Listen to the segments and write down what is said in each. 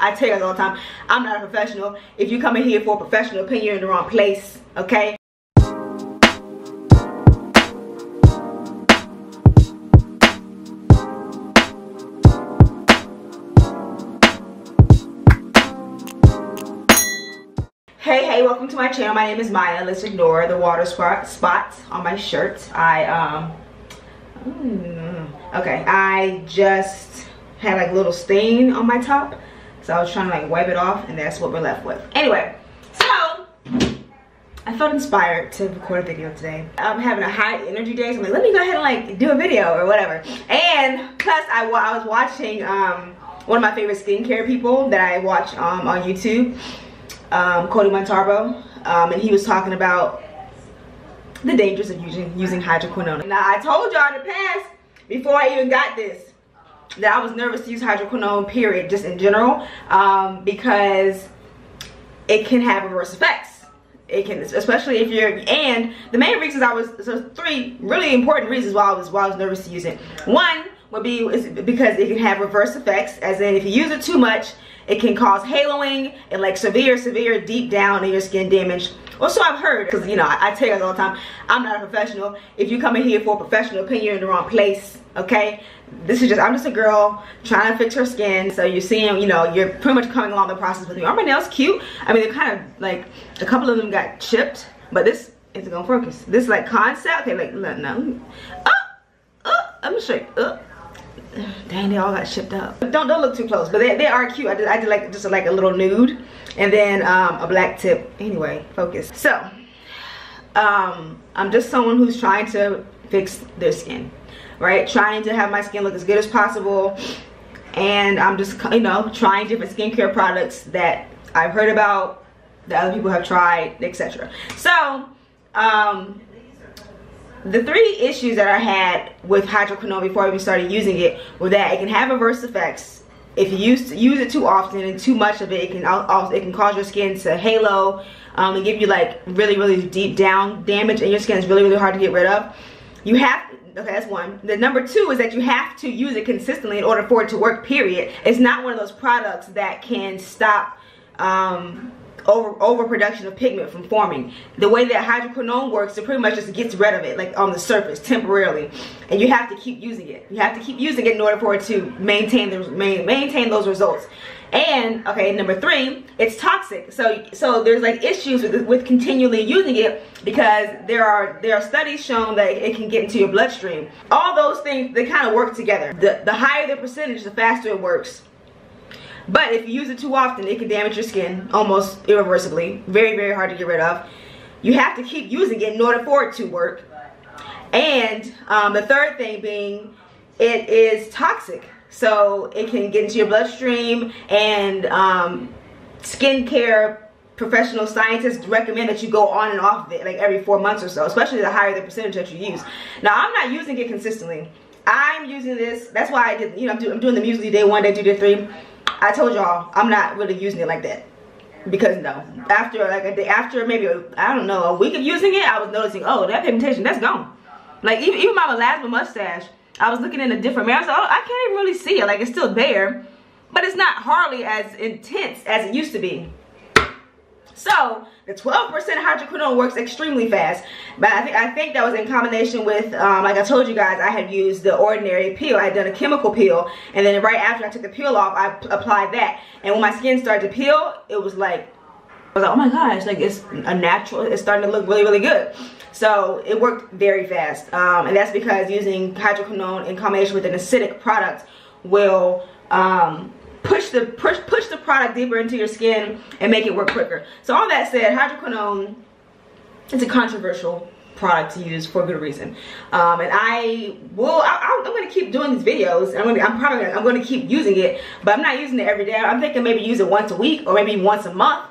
I tell you guys all the time, I'm not a professional. If you come in here for a professional opinion, you're in the wrong place, okay? Hey, welcome to my channel. My name is Maya. Let's ignore the water spots on my shirt. I just had like a little stain on my top, so I was trying to like wipe it off, and that's what we're left with. Anyway, so I felt inspired to record a video today. I'm having a high energy day, so I'm like, let me go ahead and like do a video or whatever. And plus I was watching one of my favorite skincare people that I watch on YouTube, Cody Montalvo, and he was talking about the dangers of using hydroquinone. Now I told y'all in the past, before I even got this, that I was nervous to use hydroquinone, period, just in general, because it can have reverse effects. It can, especially if you're, and the main reasons so three really important reasons why I was nervous to use it. One would be because it can have reverse effects, as in if you use it too much, it can cause haloing and like severe deep down in your skin damage. Also, I've heard, because you know, I tell you guys all the time, I'm not a professional. If you come in here for a professional opinion, you're in the wrong place, okay? I'm just a girl trying to fix her skin. So you're seeing, you know, you're pretty much coming along the process with me. Are my nails cute? I mean, they're kind of like, a couple of them got chipped, but this isn't gonna focus. This like concept, okay, like, no. I'm gonna show you. Dang, they all got shipped up. Don't look too close, but they are cute. I did like just like a little nude, and then a black tip. Anyway, focus. So I'm just someone who's trying to fix their skin, right? Trying to have my skin look as good as possible, and I'm just, you know, trying different skincare products that I've heard about, that other people have tried, etc. So the three issues that I had with hydroquinone before I even started using it were that it can have reverse effects. If you use it too often and too much of it, it can cause your skin to halo, and give you like really deep down damage, and your skin is really hard to get rid of. You have, okay, that's one. The number two is that you have to use it consistently in order for it to work, period. It's not one of those products that can stop overproduction of pigment from forming. The way that hydroquinone works, it pretty much just gets rid of it, like on the surface temporarily, and you have to keep using it. You have to keep using it in order for it to maintain those results. And okay, number three, it's toxic. So there's like issues with continually using it, because there are studies showing that it can get into your bloodstream. All those things, they kind of work together. The higher the percentage, the faster it works. But if you use it too often, it can damage your skin almost irreversibly. Very hard to get rid of. You have to keep using it in order for it to work. And the third thing being, it is toxic. So it can get into your bloodstream, and skincare professional scientists recommend that you go on and off of it like every 4 months or so, especially the higher the percentage that you use. Now, I'm not using it consistently. I'm using this, that's why I did, you know, I'm doing the Muesli day 1, day 2, day 3. I told y'all I'm not really using it like that, because no, after like a day, after maybe I don't know, a week of using it, I was noticing, oh, that pigmentation, that's gone. Like even my melasma mustache, I was looking in a different mirror, so I can't even really see it. Like, it's still there, but it's not hardly as intense as it used to be. So the 12% hydroquinone works extremely fast, but I think that was in combination with, like I told you guys, I had used the ordinary peel. I had done a chemical peel, and then right after I took the peel off, I applied that. And when my skin started to peel, it was like, I was like, oh my gosh, like it's a natural, it's starting to look really good. So it worked very fast, and that's because using hydroquinone in combination with an acidic product will push the product deeper into your skin and make it work quicker. So all that said, hydroquinone is a controversial product to use for a good reason. And I'm going to keep doing these videos. I'm going to keep using it, but I'm not using it every day. I'm thinking maybe use it once a week or maybe once a month.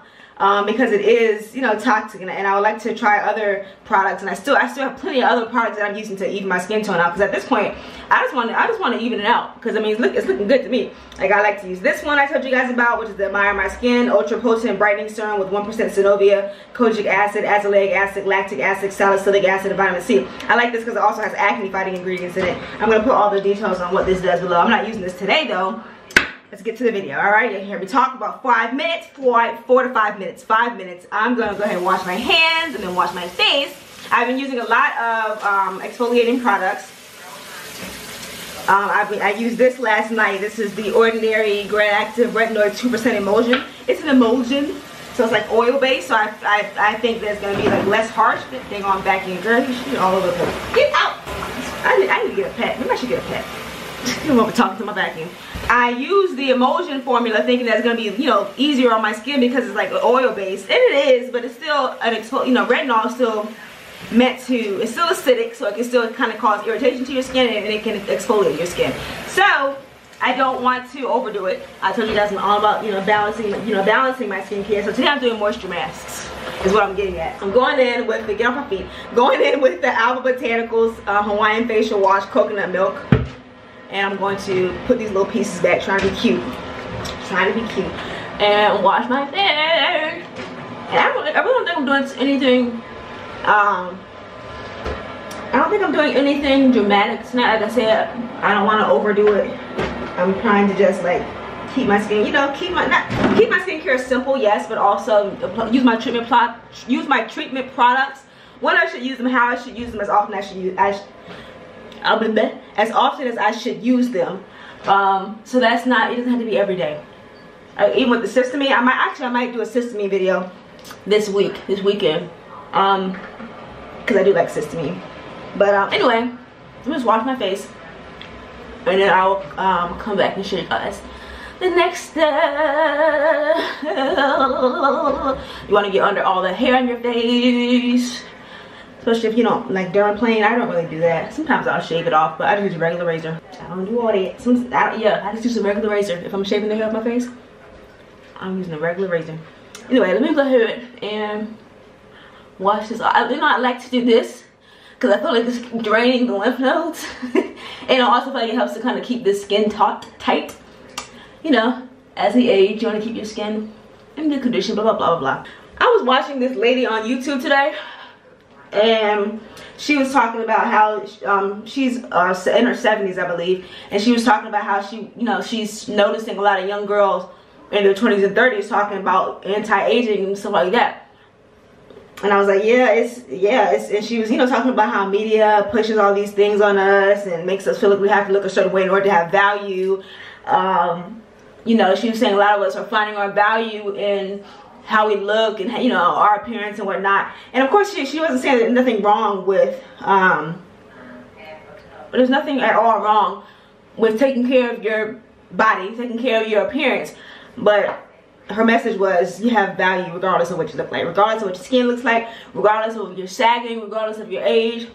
Because it is, you know, toxic, and I would like to try other products, and I still have plenty of other products that I'm using to even my skin tone out, because at this point I just want to even it out, because I mean it's looking good to me. Like, I like to use this one I told you guys about, which is the Admire My Skin Ultra Potent Brightening Serum with 1% Synovia, kojic acid, azelaic acid, lactic acid, salicylic acid, and vitamin C. I like this because it also has acne fighting ingredients in it. I'm going to put all the details on what this does below. I'm not using this today though, let's get to the video. All right, you hear me talk about 5 minutes, 4 to 5 minutes, 5 minutes. I'm gonna go ahead and wash my hands and then wash my face. I've been using a lot of exfoliating products. I used this last night. This is the Ordinary Grand Active Retinoid 2% Emulsion. It's an emulsion, so it's like oil based. So I think there's gonna be like less harsh. Thing on back in, girl, you all over the place. Get out! I need to get a pet. Maybe I should get a pet. I'm over talking to my vacuum. I use the emulsion formula thinking that's gonna be, you know, easier on my skin because it's like oil based, and it is, but it's still an retinol is still meant to, it's still acidic, so it can still kind of cause irritation to your skin, and it can exfoliate your skin. So I don't want to overdo it. I told you guys I'm all about, balancing my skincare. So today I'm doing moisture masks is what I'm getting at. I'm going in with the, get off my feet, going in with the Alba Botanicals Hawaiian Facial Wash Coconut Milk. And I'm going to put these little pieces back, trying to be cute. And wash my face. And I really don't think I'm doing anything, I don't think I'm doing anything dramatic tonight. Like I said, I don't want to overdo it. I'm trying to just like keep my skin, keep my skincare simple, yes, but also use my treatment products. When I should use them, how I should use them, as often as I should use them. So that's not, it doesn't have to be every day. Even with the Systamine, I might do a Systamine video this weekend, because I do like Systamine. But anyway, I'm just wash my face, and then I'll come back and show you guys the next step. You want to get under all the hair on your face, especially if you don't like dermaplane. I don't really do that. Sometimes I'll shave it off, but I just use a regular razor. I don't do all that. I just use a regular razor. If I'm shaving the hair off my face, I'm using a regular razor. Anyway, let me go ahead and wash this off. I like to do this because I feel like it's draining the lymph nodes. And I also feel like it helps to kind of keep the skin tight. As we age, you want to keep your skin in good condition, blah, blah, blah, blah, blah. I was watching this lady on YouTube today, and she was talking about how she's in her 70s, I believe, and she was talking about how she's noticing a lot of young girls in their 20s and 30s talking about anti-aging and stuff like that. And I was like, and she was, talking about how media pushes all these things on us and makes us feel like we have to look a certain way in order to have value. She was saying a lot of us are finding our value in how we look and, our appearance and whatnot. And of course, she wasn't saying there's nothing wrong with, there's nothing at all wrong with taking care of your body, taking care of your appearance. But her message was, you have value regardless of what you look like, regardless of what your skin looks like, regardless of your sagging, regardless of your age.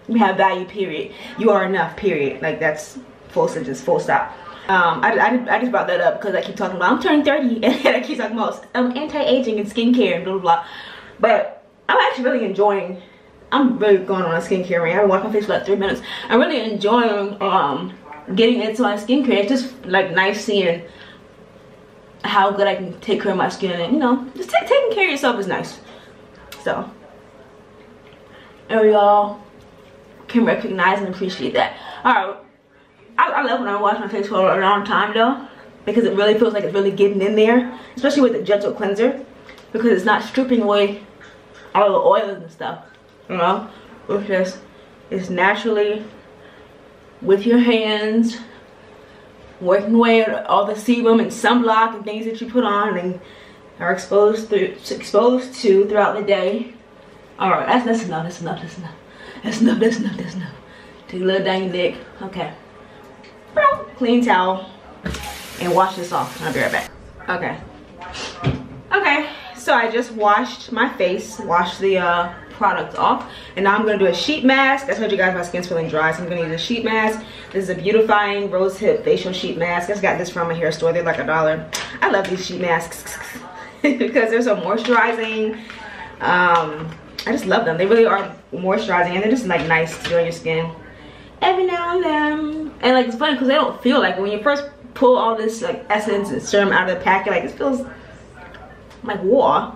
You have value, period. You are enough, period. Like, that's full sentence, full stop. I just brought that up because I keep talking about I'm turning 30 and I keep talking about anti-aging and skincare and blah, blah, blah. But I'm actually really enjoying, I'm really going on a skincare rant. I haven't washed my face for like 3 minutes. I'm really enjoying getting into my skincare. It's just like nice seeing how good I can take care of my skin, and just taking care of yourself is nice. So, and we all can recognize and appreciate that. Alright, I love when I wash my face for a long time though, because it really feels like it's really getting in there, especially with the gentle cleanser, because it's not stripping away all the oils and stuff, it's naturally with your hands working away at all the sebum and sunblock and things that you put on and are exposed to throughout the day. Alright, that's enough. Take a little down your neck. Okay. Clean towel and wash this off. I'll be right back. Okay, so I just washed my face, washed the product off, and now I'm going to do a sheet mask. I told you guys my skin's feeling dry, so I'm going to use a sheet mask. This is a beautifying rose hip facial sheet mask. I just got this from a hair store. They're like $1. I love these sheet masks because they're so moisturizing. I just love them. They really are moisturizing, and they're just like nice to do on your skin every now and then. And like, it's funny because they don't feel like, when you first pull all this like essence and serum out of the packet, like it feels like water,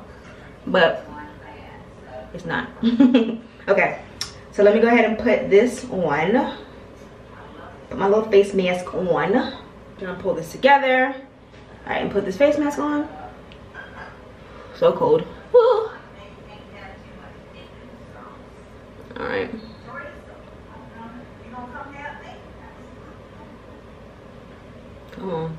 but it's not. Okay, so let me go ahead and put this on. Put my little face mask on. Gonna pull this together. right, and put this face mask on. So cold. Woo. All right. Come on.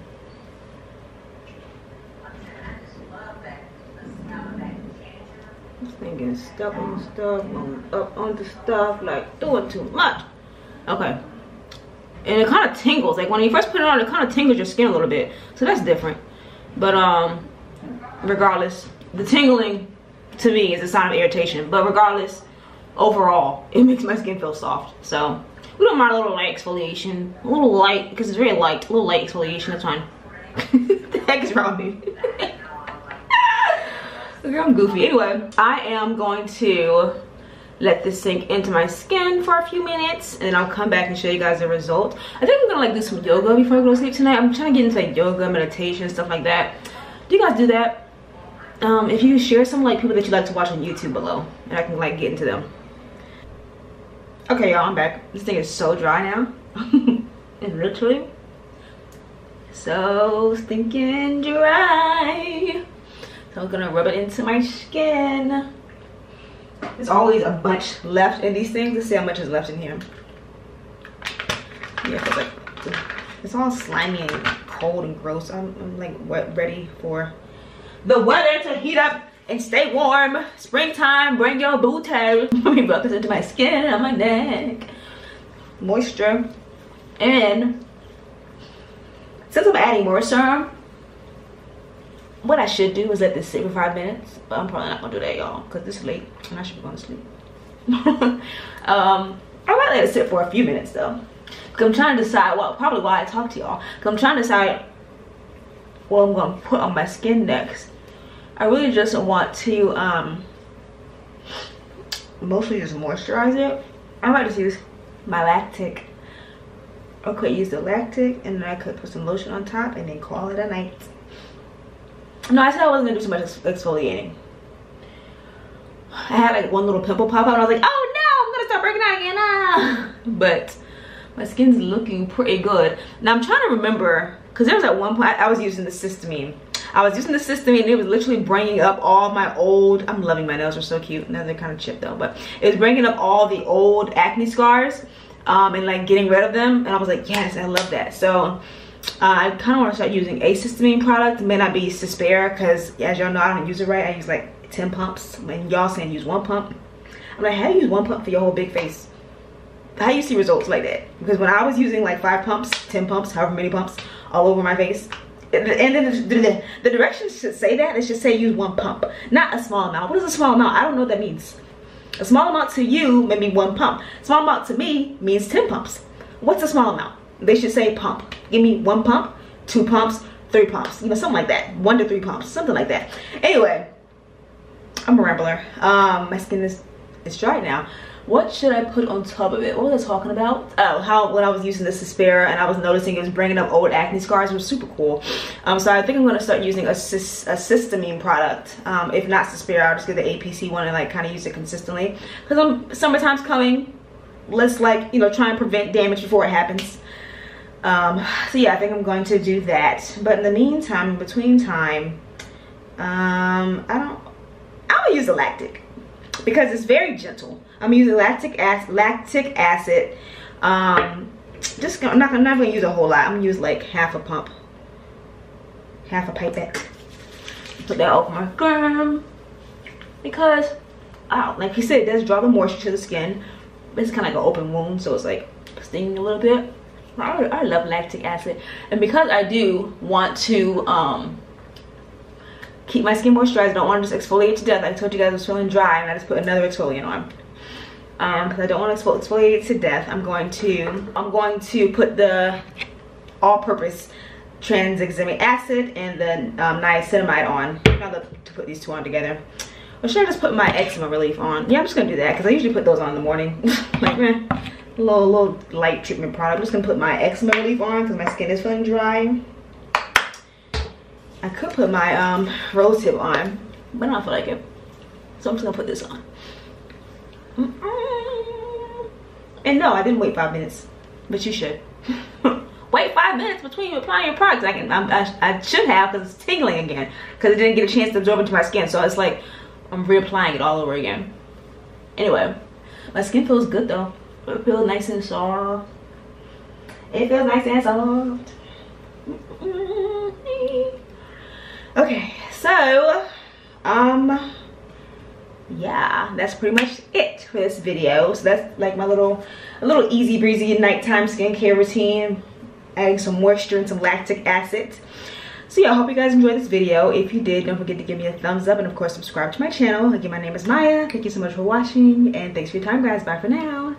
This thing is stuck on stuff, up onto stuff, like doing too much. Okay. And it kind of tingles. Like when you first put it on, it kind of tingles your skin a little bit. So that's different. But regardless, the tingling to me is a sign of irritation. But regardless, overall, it makes my skin feel soft. So we don't mind a little light exfoliation. A little light, because it's very light. A little light exfoliation, that's fine. What the heck is wrong with me? Girl, I'm goofy. Anyway, I am going to let this sink into my skin for a few minutes, and then I'll come back and show you guys the result. I think I'm gonna like do some yoga before I go to sleep tonight. I'm trying to get into like yoga, meditation, stuff like that. Do you guys do that? If you share some like people that you like to watch on YouTube below, and I can like get into them. Okay, y'all, I'm back. This thing is so dry now. And literally so stinking dry. So I'm gonna rub it into my skin. There's always a bunch left in these things. Let's see how much is left in here. Yeah, cause like it's all slimy and cold and gross. I'm like ready for the weather to heat up and stay warm. Springtime, bring your booty. Let me rub this into my skin on my neck. Moisture. And since I'm adding more serum, what I should do is let this sit for 5 minutes, but I'm probably not gonna do that, y'all, because it's late and I should be going to sleep. I might let it sit for a few minutes though, because I'm trying to decide, well, probably why I talk to y'all, because I'm trying to decide what I'm gonna put on my skin next. I really just want to mostly just moisturize it. I might just use my lactic. I could use the lactic, and then I could put some lotion on top and then call it a night. No, I said I wasn't gonna do too much exfoliating. I had like one little pimple pop out and I was like, oh no, I'm gonna start breaking out again. Ah. But my skin's looking pretty good. Now I'm trying to remember, because there was at one point I was using the Systamine. I was using the Systamine and it was literally bringing up all my old, I'm loving my nails, are so cute. Now they're kind of chipped though, but it was bringing up all the old acne scars and like getting rid of them. And I was like, yes, I love that. So I kind of want to start using a Systamine product. It may not be Suspera, because as y'all know, I don't use it right. I use like 10 pumps. When y'all saying use 1 pump, I'm like, how do you use 1 pump for your whole big face? How do you see results like that? Because when I was using like 5 pumps, 10 pumps, however many pumps all over my face, and then the directions should say that. It should say use 1 pump, not a small amount. What is a small amount? I don't know what that means. A small amount to you may be 1 pump. Small amount to me means 10 pumps. What's a small amount? They should say pump. Give me 1 pump, 2 pumps, 3 pumps. You know, something like that. 1 to 3 pumps, something like that. Anyway, I'm a rambler. My skin is dry now. What should I put on top of it? What was I talking about? Oh, how when I was using the Suspera and I was noticing it was bringing up old acne scars. It was super cool. So I think I'm gonna start using a Systamine product. If not Suspera, I'll just get the APC one and like kind of use it consistently. Because summertime's coming. Let's like, you know, try and prevent damage before it happens. So yeah, I think I'm going to do that. But in the meantime, in between time, I'll use the lactic because it's very gentle. I'm using lactic acid. I'm not gonna use a whole lot. I'm gonna use like half a pump, half a pipette. Put that over my skin because, like he said, it does draw the moisture to the skin. But it's kind of like an open wound, so it's like stinging a little bit. I love lactic acid, and because I do want to keep my skin moisturized, I don't want to just exfoliate to death. I told you guys I was feeling dry, and I just put another exfoliant on. Because I don't want to exfoliate to death, I'm going to put the all-purpose tranexamic acid and the niacinamide on. I'm gonna put these two on together. Or should I just put my eczema relief on? Yeah, I'm just gonna do that because I usually put those on in the morning. Like, man, a little light treatment product. I'm just gonna put my eczema relief on because my skin is feeling dry. I could put my rose tip on, but I don't feel like it. So I'm just gonna put this on. And no, I didn't wait 5 minutes, but you should. wait 5 minutes between you applying your products. I should have, because it's tingling again, because it didn't get a chance to absorb into my skin. So it's like I'm reapplying it all over again. Anyway, my skin feels good though. It feels nice and soft. It feels nice and soft. Okay, so yeah, that's pretty much it for this video. So that's like my a little easy breezy nighttime skincare routine, adding some moisture and some lactic acid. So yeah, I hope you guys enjoyed this video. If you did, don't forget to give me a thumbs up and of course subscribe to my channel. Again, my name is Maya. Thank you so much for watching and thanks for your time, guys. Bye for now.